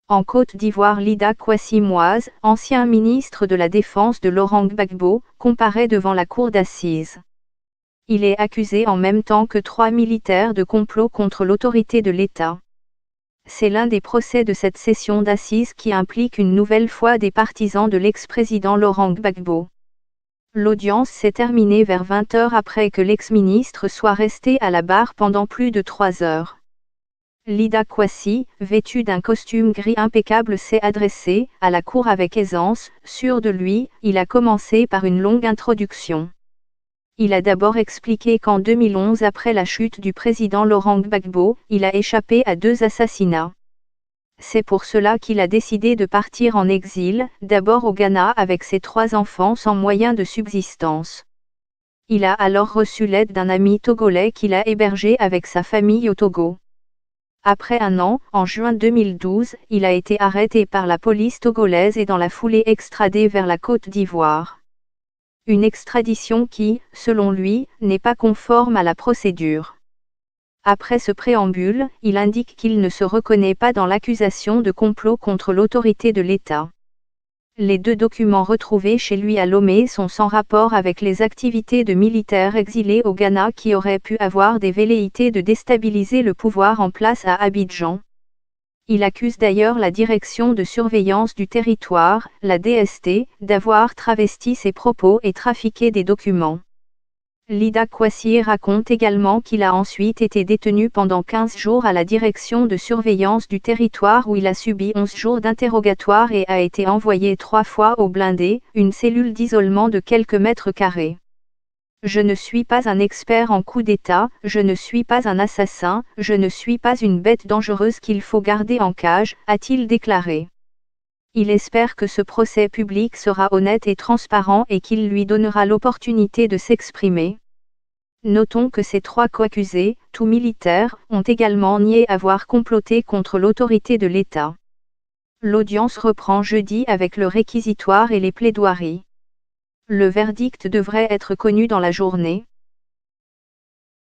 En Côte d'Ivoire, Lida Kwasi-Moise, ancien ministre de la Défense de Laurent Gbagbo, comparaît devant la cour d'assises. Il est accusé en même temps que 3 militaires de complot contre l'autorité de l'État. C'est l'un des procès de cette session d'assises qui implique une nouvelle fois des partisans de l'ex-président Laurent Gbagbo. L'audience s'est terminée vers 20 h après que l'ex-ministre soit resté à la barre pendant plus de 3 heures. Lida Kwasi, vêtu d'un costume gris impeccable, s'est adressé à la cour avec aisance. Sûr de lui, il a commencé par une longue introduction. Il a d'abord expliqué qu'en 2011, après la chute du président Laurent Gbagbo, il a échappé à 2 assassinats. C'est pour cela qu'il a décidé de partir en exil, d'abord au Ghana avec ses 3 enfants sans moyens de subsistance. Il a alors reçu l'aide d'un ami togolais qu'il a hébergé avec sa famille au Togo. Après 1 an, en juin 2012, il a été arrêté par la police togolaise et dans la foulée extradé vers la Côte d'Ivoire. Une extradition qui, selon lui, n'est pas conforme à la procédure. Après ce préambule, il indique qu'il ne se reconnaît pas dans l'accusation de complot contre l'autorité de l'État. Les 2 documents retrouvés chez lui à Lomé sont sans rapport avec les activités de militaires exilés au Ghana qui auraient pu avoir des velléités de déstabiliser le pouvoir en place à Abidjan. Il accuse d'ailleurs la Direction de surveillance du territoire, la DST, d'avoir travesti ses propos et trafiqué des documents. Lida Kwasi raconte également qu'il a ensuite été détenu pendant 15 jours à la Direction de surveillance du territoire où il a subi 11 jours d'interrogatoire et a été envoyé 3 fois au blindé, une cellule d'isolement de quelques mètres carrés. Je ne suis pas un expert en coup d'État, je ne suis pas un assassin, je ne suis pas une bête dangereuse qu'il faut garder en cage, a-t-il déclaré. Il espère que ce procès public sera honnête et transparent et qu'il lui donnera l'opportunité de s'exprimer. Notons que ces 3 coaccusés, tous militaires, ont également nié avoir comploté contre l'autorité de l'État. L'audience reprend jeudi avec le réquisitoire et les plaidoiries. Le verdict devrait être connu dans la journée.